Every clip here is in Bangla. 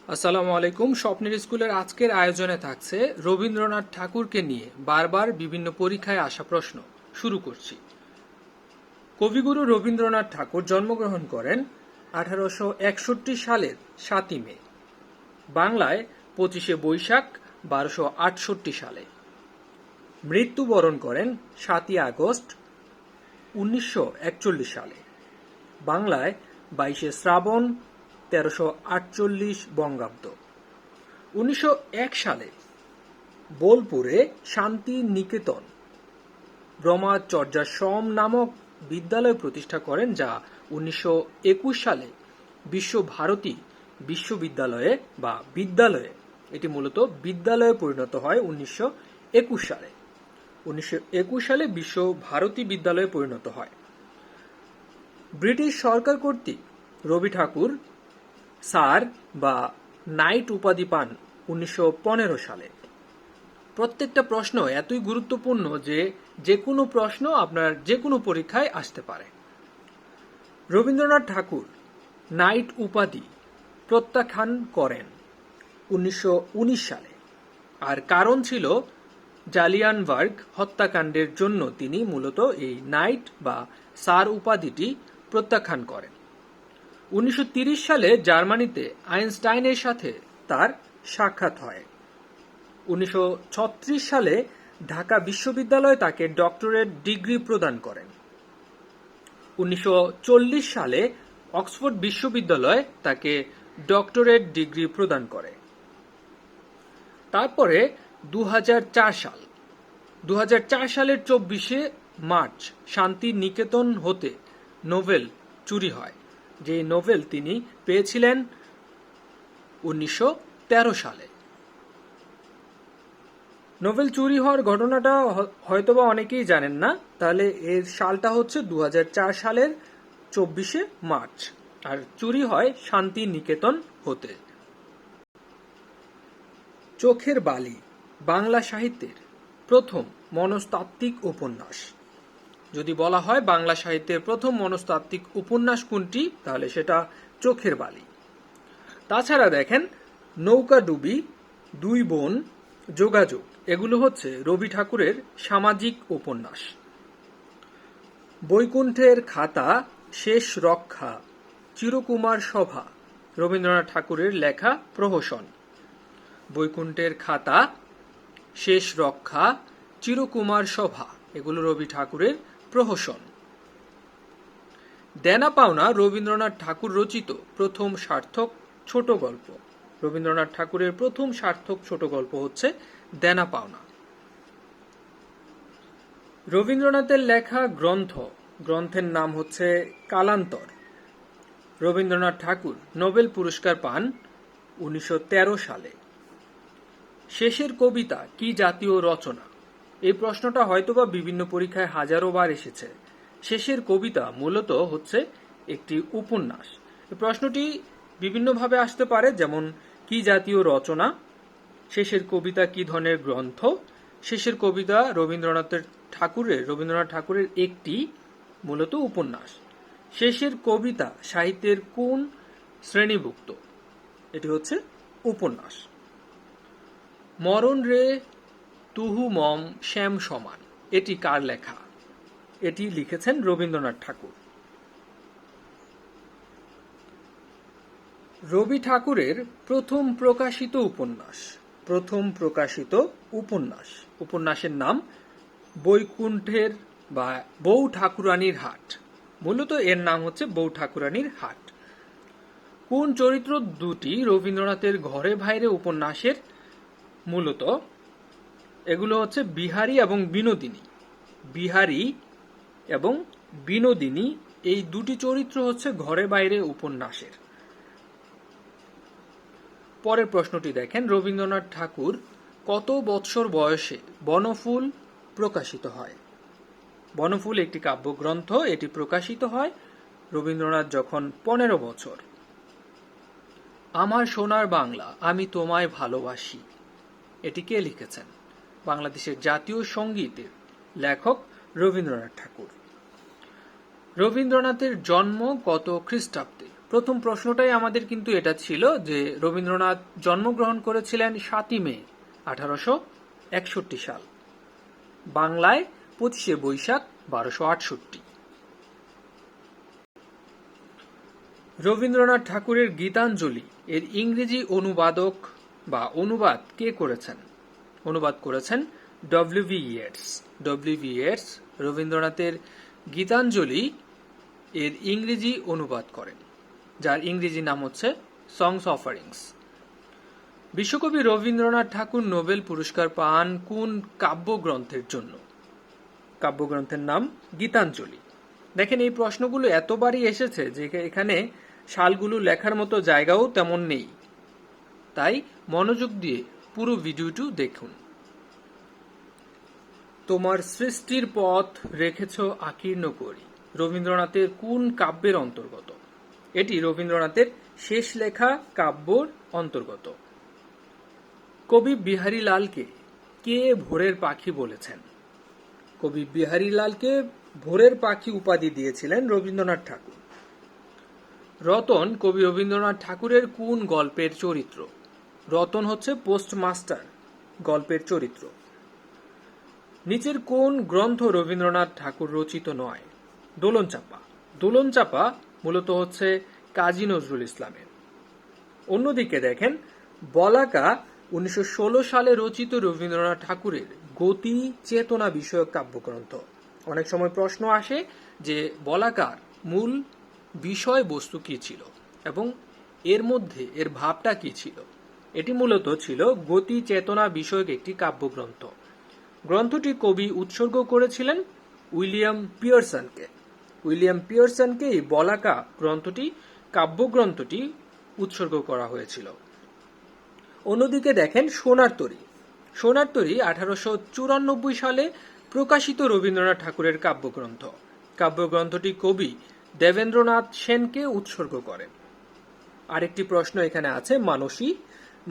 আসসালামু আলাইকুম। স্বপ্নের স্কুলের আজকের আয়োজনে থাকছে রবীন্দ্রনাথ ঠাকুরকে নিয়ে বারবার বিভিন্ন পরীক্ষায় আসা প্রশ্ন। শুরু করছি। কবিগুরু রবীন্দ্রনাথ ঠাকুর জন্মগ্রহণ করেন 1861 সালের 7ই মে, বাংলায় 25শে বৈশাখ 1268 সালে। মৃত্যুবরণ করেন 7ই আগস্ট 1941 সালে, বাংলায় 22শে শ্রাবণ 1348 বঙ্গাব্দ। 1901 সালে বোলপুরে শান্তি নিকেতন ব্রহ্মচর্যাশ্রম নামক বিদ্যালয় প্রতিষ্ঠা করেন, যা 1921 সালে বিশ্বভারতী বিশ্ববিদ্যালয়ে বা বিদ্যালয়ে, এটি মূলত বিদ্যালয়ে পরিণত হয় 1921 সালে। 1921 সালে বিশ্বভারতী বিদ্যালয়ে পরিণত হয়। ব্রিটিশ সরকার কর্তৃক রবি ঠাকুর স্যার বা নাইট উপাধি পান 1915 সালে। প্রত্যেকটা প্রশ্ন এতই গুরুত্বপূর্ণ যে যে কোনো প্রশ্ন আপনার যে কোনো পরীক্ষায় আসতে পারে। রবীন্দ্রনাথ ঠাকুর নাইট উপাধি প্রত্যাখ্যান করেন 1919 সালে, আর কারণ ছিল জালিয়ানবার্গ হত্যাকাণ্ডের জন্য তিনি মূলত এই নাইট বা স্যার উপাধিটি প্রত্যাখ্যান করেন। 1930 সালে জার্মানিতে আইনস্টাইনের সাথে তার সাক্ষাৎ হয়। 1936 সালে ঢাকা বিশ্ববিদ্যালয় তাকে ডক্টরেট ডিগ্রি প্রদান করেন। 1940 সালে অক্সফোর্ড বিশ্ববিদ্যালয় তাকে ডক্টরেট ডিগ্রি প্রদান করে। তারপরে 2004 সালের 24শে মার্চ শান্তি নিকেতন হতে নোবেল চুরি হয়, যে নোবেল তিনি পেয়েছিলেন 1913 সালে। নোবেল চুরি হওয়ার ঘটনাটা হয়তোবা অনেকেই জানেন না, তাহলে এর সালটা হচ্ছে 2004 সালের 24শে মার্চ, আর চুরি হয় শান্তি নিকেতন হতে। চোখের বালি বাংলা সাহিত্যের প্রথম মনস্তাত্ত্বিক উপন্যাস। যদি বলা হয় বাংলা সাহিত্যের প্রথম মনস্তাত্ত্বিক উপন্যাস কোনটি, তাহলে সেটা চোখের বালি। তাছাড়া দেখেন, নৌকাডুবি, দুই বোন, যোগাযোগ, এগুলো হচ্ছে রবি ঠাকুরের সামাজিক উপন্যাস। বৈকুণ্ঠের খাতা, শেষ রক্ষা, চিরকুমার সভা রবীন্দ্রনাথ ঠাকুরের লেখা প্রহসন। বৈকুণ্ঠের খাতা, শেষ রক্ষা, চিরকুমার সভা, এগুলো রবি ঠাকুরের প্রহসন। দেনা পাওনা রবীন্দ্রনাথ ঠাকুর রচিত প্রথম সার্থক ছোট গল্প। রবীন্দ্রনাথ ঠাকুরের প্রথম সার্থক ছোট গল্প হচ্ছে দেনা পাওনা। রবীন্দ্রনাথের লেখা গ্রন্থের নাম হচ্ছে কালান্তর। রবীন্দ্রনাথ ঠাকুর নোবেল পুরস্কার পান 1913 সালে। শেষের কবিতা কি জাতীয় রচনা? এই প্রশ্নটা হয়তোবা বিভিন্ন পরীক্ষায় হাজারো বার এসেছে। শেষের কবিতা মূলত হচ্ছে একটি উপন্যাস। এই প্রশ্নটি বিভিন্নভাবে আসতে পারে, যেমন কি জাতীয় রচনা, শেষের কবিতা কি ধরনের গ্রন্থ, শেষের কবিতা রবীন্দ্রনাথ ঠাকুরের একটি মূলত উপন্যাস। শেষের কবিতা সাহিত্যের কোন শ্রেণীভুক্ত? এটি হচ্ছে উপন্যাস। মরণ রে তুহু মম শ্যাম সমান, এটি কার লেখা? এটি লিখেছেন রবীন্দ্রনাথ ঠাকুর। রবি ঠাকুরের প্রথম প্রকাশিত উপন্যাসের নাম বৈকুণ্ঠের বা বউ ঠাকুরানীর হাট। মূলত এর নাম হচ্ছে বউ ঠাকুরানীর হাট। কোন চরিত্র দুটি রবীন্দ্রনাথের ঘরে বাইরে উপন্যাসের মূলত? এগুলো হচ্ছে বিহারী এবং বিনোদিনী। বিহারী এবং বিনোদিনী, এই দুটি চরিত্র হচ্ছে ঘরে বাইরে উপন্যাসের। পরের প্রশ্নটি দেখেন, রবীন্দ্রনাথ ঠাকুর কত বৎসর বয়সে বনফুল প্রকাশিত হয়? বনফুল একটি কাব্যগ্রন্থ, এটি প্রকাশিত হয় রবীন্দ্রনাথ যখন 15 বছর। আমার সোনার বাংলা আমি তোমায় ভালোবাসি, এটি কে লিখেছেন? বাংলাদেশের জাতীয় সঙ্গীতের লেখক রবীন্দ্রনাথ ঠাকুর। রবীন্দ্রনাথের জন্ম কত খ্রিস্টাব্দে? প্রথম প্রশ্নটাই আমাদের কিন্তু এটা ছিল যে রবীন্দ্রনাথ জন্মগ্রহণ করেছিলেন 7ই মে 1861 সাল, বাংলায় 25শে বৈশাখ 1268। রবীন্দ্রনাথ ঠাকুরের গীতাঞ্জলি এর ইংরেজি অনুবাদ কে করেছেন? অনুবাদ করেছেন ডব্লিউ.বি. ইয়েটস। ডব্লিউ.বি. ইয়েটস রবীন্দ্রনাথের গীতাঞ্জলি এর ইংরেজি অনুবাদ করেন, যার ইংরেজি নাম হচ্ছে সংস অফারিংস। বিশ্বকবি রবীন্দ্রনাথ ঠাকুর নোবেল পুরস্কার পান কোন কাব্যগ্রন্থের জন্য? কাব্যগ্রন্থের নাম গীতাঞ্জলি। দেখেন, এই প্রশ্নগুলো এতবারই এসেছে যে এখানে সালগুলো লেখার মতো জায়গাও তেমন নেই, তাই মনোযোগ দিয়ে পুরো ভিডিওটি দেখুন। তোমার সৃষ্টির পথ রেখেছ আকীর্ণ করি রবীন্দ্রনাথের কোন কাব্যের অন্তর্গত? এটি রবীন্দ্রনাথের শেষ লেখা কাব্যর অন্তর্গত। কবি বিহারীলালকে কে ভোরের পাখি বলেছেন? কবি বিহারীলালকে ভোরের পাখি উপাধি দিয়েছিলেন রবীন্দ্রনাথ ঠাকুর। রতন কবি রবীন্দ্রনাথ ঠাকুরের কোন গল্পের চরিত্র? রতন হচ্ছে পোস্টমাস্টার গল্পের চরিত্র। নিচের কোন গ্রন্থ রবীন্দ্রনাথ ঠাকুর রচিত নয়? দোলনচাঁপা। দোলনচাঁপা মূলত হচ্ছে কাজী নজরুল ইসলামের। অন্যদিকে দেখেন, বলাকা 1916 সালে রচিত রবীন্দ্রনাথ ঠাকুরের গতি চেতনা বিষয়ক কাব্যগ্রন্থ। অনেক সময় প্রশ্ন আসে যে বলাকার মূল বিষয়বস্তু কি ছিল এবং এর মধ্যে এর ভাবটা কি ছিল। এটি মূলত ছিল গতি চেতনা বিষয়ক একটি কাব্যগ্রন্থ। গ্রন্থটি কবি উৎসর্গ করেছিলেন উইলিয়াম পিয়ারসনকে। উইলিয়াম পিয়ারসনকে এই বলাকা কাব্যগ্রন্থটি উৎসর্গ করা হয়েছিল। অন্যদিকে দেখেন সোনার তরী। সোনার তরী 1894 সালে প্রকাশিত রবীন্দ্রনাথ ঠাকুরের কাব্যগ্রন্থ। কাব্যগ্রন্থটি কবি দেবেন্দ্রনাথ সেনকে উৎসর্গ করেন। আরেকটি প্রশ্ন এখানে আছে, মানসী।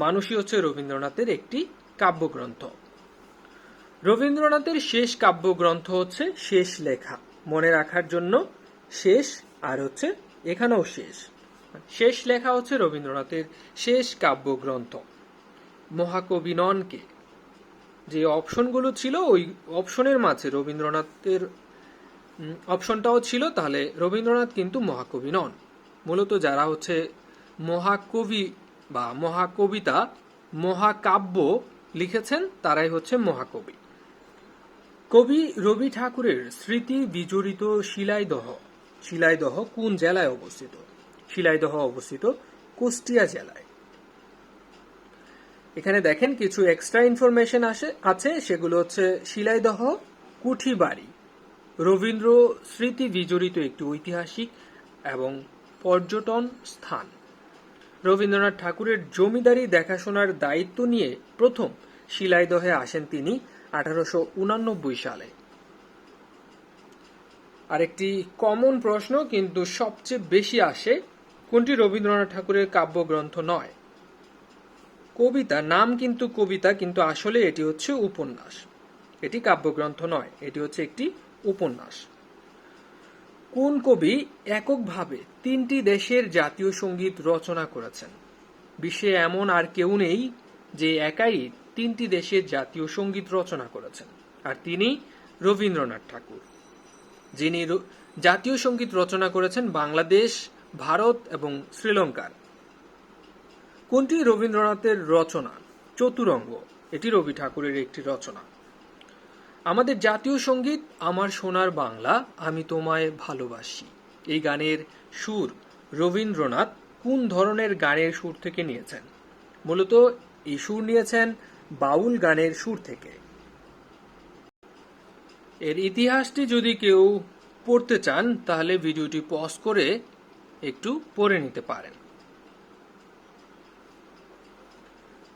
মানসী হচ্ছে রবীন্দ্রনাথের একটি কাব্যগ্রন্থ। রবীন্দ্রনাথের শেষ কাব্যগ্রন্থ হচ্ছে শেষ লেখা। মনে রাখার জন্য শেষ আর হচ্ছে এখানেও শেষ। শেষ লেখা হচ্ছে রবীন্দ্রনাথের শেষ কাব্যগ্রন্থ। মহাকবি নন কে? যে অপশনগুলো ছিল ওই অপশনের মাঝে রবীন্দ্রনাথের অপশনটাও ছিল, তাহলে রবীন্দ্রনাথ কিন্তু মহাকবি নন। মূলত যারা হচ্ছে মহাকবি বা মহাকবিতা মহাকাব্য লিখেছেন তারাই হচ্ছে মহাকবি। কবি রবি ঠাকুরের স্মৃতি বিজড়িত শিলাইদহ। শিলাইদহ কোন জেলায় অবস্থিত? শিলাইদহ অবস্থিত কুষ্টিয়া জেলায়। এখানে দেখেন কিছু এক্সট্রা ইনফরমেশন আছে, সেগুলো হচ্ছে শিলাইদহ কুঠিবাড়ি রবীন্দ্র স্মৃতি বিজড়িত একটি ঐতিহাসিক এবং পর্যটন স্থান। রবীন্দ্রনাথ ঠাকুরের জমিদারি দেখাশোনার দায়িত্ব নিয়ে প্রথম শিলাইদহে আসেন তিনি 1889 সালে। আরেকটি কমন প্রশ্ন কিন্তু সবচেয়ে বেশি আসে, কোনটি রবীন্দ্রনাথ ঠাকুরের কাব্যগ্রন্থ নয়? কবিতা। নাম কিন্তু কবিতা, কিন্তু আসলে এটি হচ্ছে উপন্যাস। এটি কাব্যগ্রন্থ নয়, এটি হচ্ছে একটি উপন্যাস। কোন কবি এককভাবে 3টি দেশের জাতীয় সঙ্গীত রচনা করেছেন? বিশ্বে এমন আর কেউ নেই যে একাই 3টি দেশের জাতীয় সঙ্গীত রচনা করেছেন, আর তিনি রবীন্দ্রনাথ ঠাকুর, যিনি জাতীয় সঙ্গীত রচনা করেছেন বাংলাদেশ, ভারত এবং শ্রীলঙ্কার। কোনটি রবীন্দ্রনাথের রচনা? চতুরঙ্গ। এটি রবি ঠাকুরের একটি রচনা। আমাদের জাতীয় সঙ্গীত আমার সোনার বাংলা, আমি তোমায় ভালোবাসি। এই গানের সুর রবীন্দ্রনাথ কোন ধরনের গানের সুর থেকে নিয়েছেন? মূলত এই সুর নিয়েছেন বাউল গানের সুর থেকে। এর ইতিহাসটি যদি কেউ পড়তে চান তাহলে ভিডিওটি পজ করে একটু পড়ে নিতে পারেন।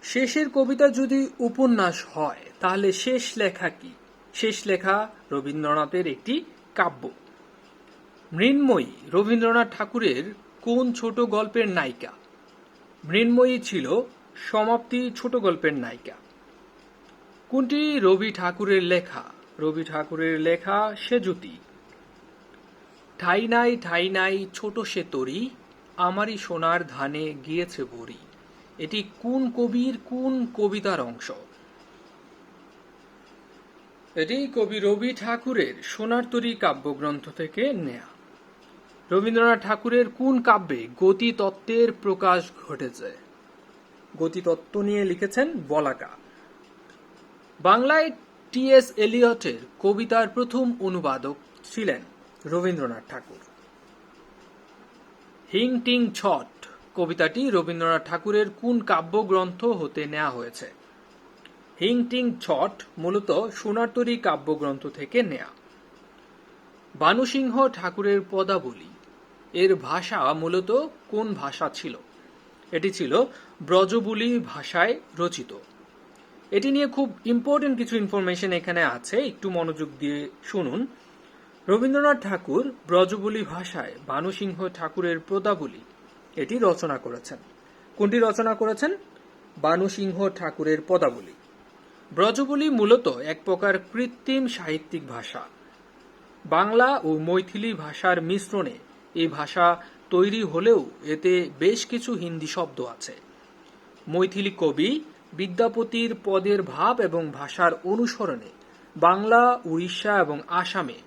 শেষের কবিতা যদি উপন্যাস হয় তাহলে শেষ লেখা কি? শেষ লেখা রবীন্দ্রনাথের একটি কাব্য। মৃন্ময়ী রবীন্দ্রনাথ ঠাকুরের কোন ছোট গল্পের নায়িকা? মৃন্ময়ী ছিল সমাপ্তি ছোট গল্পের নায়িকা। কোনটি রবি ঠাকুরের লেখা? রবি ঠাকুরের লেখা সেজুতি। ঠাই নাই ঠাই নাই ছোট সে তরি, আমারই সোনার ধানে গিয়েছে বড়ি, এটি কোন কবির কোন কবিতার অংশ? এটি কবি রবি ঠাকুরের সোনার তরী কাব্যগ্রন্থ থেকে নেয়া। রবীন্দ্রনাথ ঠাকুরের কোন কাব্যে গতিতত্ত্বের প্রকাশ ঘটেছে? গতিতত্ত্ব নিয়ে লিখেছেন বলাকা। বাংলায় টি.এস. এলিয়টের কবিতার প্রথম অনুবাদক ছিলেন রবীন্দ্রনাথ ঠাকুর। হিং টিং ছট কবিতাটি রবীন্দ্রনাথ ঠাকুরের কোন কাব্যগ্রন্থ হতে নেওয়া হয়েছে? হিং টিং ছট মূলত সোনার তরী কাব্যগ্রন্থ থেকে নেয়া। বানুসিংহ ঠাকুরের পদাবলী এর ভাষা মূলত কোন ভাষা ছিল? এটি ছিল ব্রজবুলি ভাষায় রচিত। এটি নিয়ে খুব ইম্পর্টেন্ট কিছু ইনফরমেশন এখানে আছে, একটু মনোযোগ দিয়ে শুনুন। রবীন্দ্রনাথ ঠাকুর ব্রজবুলি ভাষায় বানুসিংহ ঠাকুরের পদাবলী এটি রচনা করেছেন। কোনটি রচনা করেছেন? বানুসিংহ ঠাকুরের পদাবলী। ব্রজবুলি মূলত এক প্রকার কৃত্রিম সাহিত্যিক ভাষা। বাংলা ও মৈথিলি ভাষার মিশ্রণে এই ভাষা তৈরি হলেও এতে বেশ কিছু হিন্দি শব্দ আছে। মৈথিলি কবি বিদ্যাপতির পদের ভাব এবং ভাষার অনুসরণে বাংলা, উড়িষ্যা এবং আসামে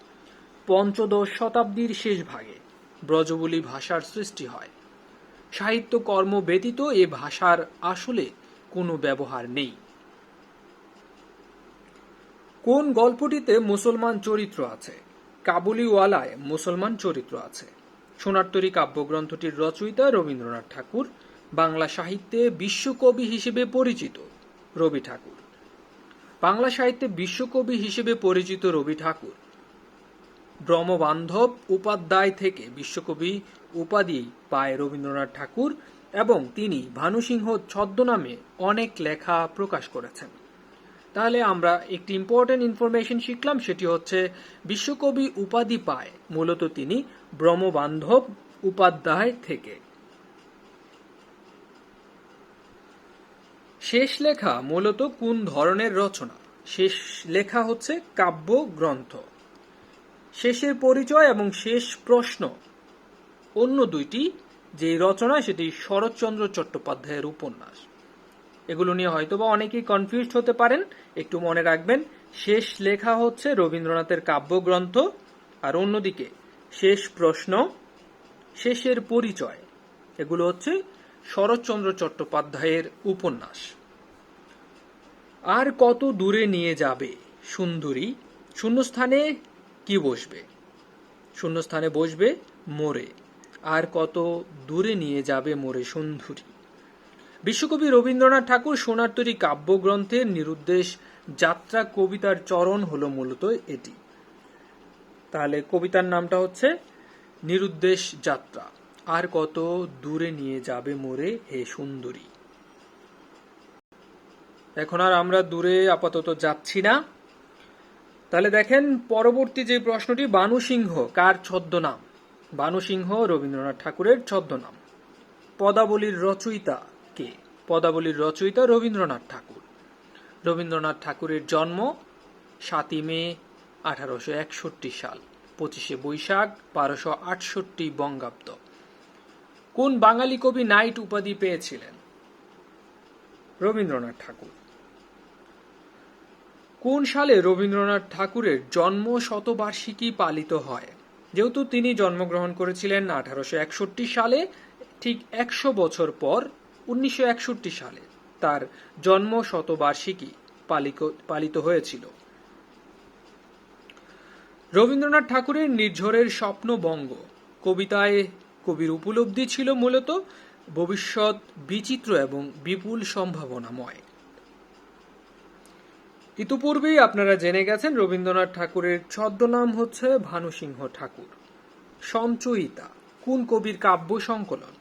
পঞ্চদশ শতাব্দীর শেষ ভাগে ব্রজবুলি ভাষার সৃষ্টি হয়। সাহিত্যকর্ম ব্যতীত এ ভাষার আসলে কোনো ব্যবহার নেই। কোন গল্পটিতে মুসলমান চরিত্র আছে? কাবুলিওয়ালায় মুসলমান চরিত্র আছে। সোনার তরী কাব্যগ্রন্থটির রচয়িতা রবীন্দ্রনাথ ঠাকুর। বাংলা সাহিত্যে বিশ্বকবি হিসেবে পরিচিত রবি ঠাকুর। বাংলা সাহিত্যে বিশ্বকবি হিসেবে পরিচিত রবি ঠাকুর ব্রহ্মবান্ধব উপাধ্যায় থেকে বিশ্বকবি উপাধি পায় রবীন্দ্রনাথ ঠাকুর এবং তিনি ভানুসিংহ ছদ্মনামে অনেক লেখা প্রকাশ করেছেন। তাহলে আমরা একটি ইম্পর্টেন্ট ইনফরমেশন শিখলাম, সেটি হচ্ছে বিশ্বকবি উপাধি পায় মূলত তিনি ব্রহ্মবান্ধব উপাধ্যায় থেকে। শেষ লেখা মূলত কোন ধরনের রচনা? শেষ লেখা হচ্ছে কাব্য গ্রন্থ। শেষের পরিচয় এবং শেষ প্রশ্ন অন্য দুইটি যে রচনা, সেটি শরৎচন্দ্র চট্টোপাধ্যায়ের উপন্যাস। এগুলো নিয়ে হয়তোবা অনেকেই কনফিউজড হতে পারেন, একটু মনে রাখবেন। শেষ লেখা হচ্ছে রবীন্দ্রনাথের কাব্যগ্রন্থ, আর অন্যদিকে শেষ প্রশ্ন, শেষের পরিচয় এগুলো হচ্ছে শরৎচন্দ্র চট্টোপাধ্যায়ের উপন্যাস। আর কত দূরে নিয়ে যাবে সুন্দরী, শূন্যস্থানে কি বসবে? শূন্যস্থানে বসবে মোরে। আর কত দূরে নিয়ে যাবে মোরে সুন্দরী। বিশ্বকবি রবীন্দ্রনাথ ঠাকুর সোনার তরী কাব্যগ্রন্থের নিরুদ্দেশ যাত্রা কবিতার চরণ হলো মূলত এটি। তাহলে কবিতার নামটা হচ্ছে নিরুদ্দেশ যাত্রা। আর কত দূরে নিয়ে যাবে মোরে হে সুন্দরী। এখন আর আমরা দূরে আপাতত যাচ্ছি না। তাহলে দেখেন পরবর্তী যে প্রশ্নটি, বানুসিংহ কার ছদ্মনাম? বানুসিংহ রবীন্দ্রনাথ ঠাকুরের ছদ্মনাম। পদাবলীর রচয়িতা কে? পদাবলীর রচয়িতা রবীন্দ্রনাথ ঠাকুর। রবীন্দ্রনাথ ঠাকুরের জন্ম 7 মে 1861 সাল, 25 বৈশাখ 1268 বঙ্গাব্দ। কোন বাঙালি কবি নাইট উপাধি পেয়েছিলেন? রবীন্দ্রনাথ ঠাকুর। কোন সালে রবীন্দ্রনাথ ঠাকুরের জন্ম শতবার্ষিকী পালিত হয়? যেহেতু তিনি জন্মগ্রহণ করেছিলেন 1861 সালে, ঠিক 100 বছর পর 1961 সালে তার জন্ম শতবার্ষিকী পালিত হয়েছিল। রবীন্দ্রনাথ ঠাকুরের নির্ঝরের স্বপ্নবঙ্গ কবিতায় কবির উপলব্ধি ছিল মূলত ভবিষ্যৎ বিচিত্র এবং বিপুল সম্ভাবনাময়। ইতিপূর্বেই আপনারা জেনে গেছেন রবীন্দ্রনাথ ঠাকুরের ছদ্মনাম হচ্ছে ভানুসিংহ ঠাকুর। সঞ্চয়িতা কোন কবির কাব্য সংকলন?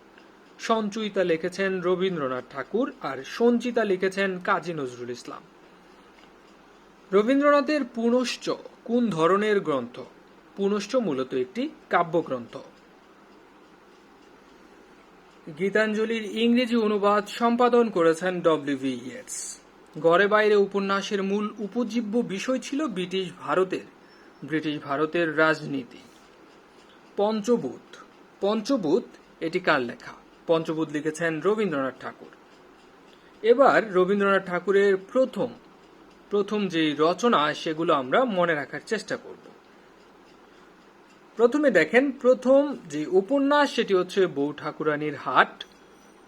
সঞ্চয়িতা লিখেছেন রবীন্দ্রনাথ ঠাকুর, আর সঞ্চিতা লিখেছেন কাজী নজরুল ইসলাম। রবীন্দ্রনাথের পুনশ্চ কোন ধরনের গ্রন্থ? পুনশ্চ মূলত একটি কাব্যগ্রন্থ। গীতাঞ্জলির ইংরেজি অনুবাদ সম্পাদন করেছেন ডব্লিউ.ভি. ইয়েটস। ঘরে বাইরে উপন্যাসের মূল উপজীব্য বিষয় ছিল ব্রিটিশ ভারতের রাজনীতি। পঞ্চভূত এটি কার লেখা? পঞ্চবুধ লিখেছেন রবীন্দ্রনাথ ঠাকুর। এবার রবীন্দ্রনাথ ঠাকুরের প্রথম যে রচনা সেগুলো আমরা মনে রাখার চেষ্টা করব। প্রথমে দেখেন, প্রথম যে উপন্যাস সেটি হচ্ছে বউ ঠাকুরানীর হাট,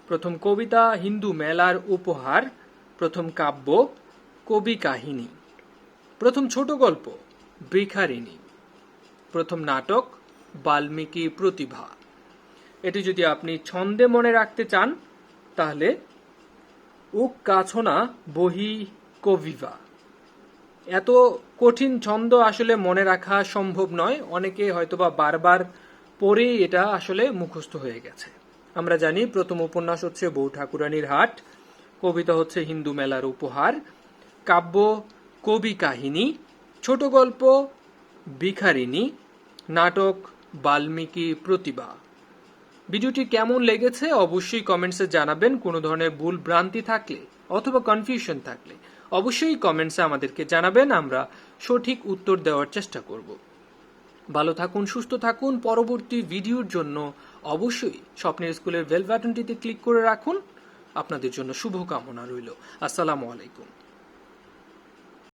প্রথম কবিতা হিন্দু মেলার উপহার, প্রথম কাব্য কবি কাহিনী, প্রথম ছোট গল্প ভিখারিণী, প্রথম নাটক বাল্মীকি প্রতিভা। এটি যদি আপনি ছন্দে মনে রাখতে চান তাহলে উক কাছনা বহি কবিভা। এত কঠিন ছন্দ আসলে মনে রাখা সম্ভব নয়, অনেকে হয়তোবা বারবার পড়েই এটা আসলে মুখস্থ হয়ে গেছে। আমরা জানি প্রথম উপন্যাস হচ্ছে বউ ঠাকুরানীর হাট, কবিতা হচ্ছে হিন্দু মেলার উপহার, কাব্য কবি কাহিনী, ছোট গল্প ভিখারিণী, নাটক বাল্মীকি প্রতিভা। ভিডিওটি কেমন লেগেছে অবশ্যই কমেন্টসে জানাবেন। কোনো ধরনের ভুল ভ্রান্তি থাকলে অথবা কনফিউশন থাকলে অবশ্যই কমেন্টসে আমাদেরকে জানাবেন, আমরা সঠিক উত্তর দেওয়ার চেষ্টা করব। ভালো থাকুন, সুস্থ থাকুন। পরবর্তী ভিডিওর জন্য অবশ্যই স্বপ্নের স্কুলের বেল বাটনটিতে ক্লিক করে রাখুন। আপনাদের জন্য শুভকামনা রইল। আসসালামু আলাইকুম।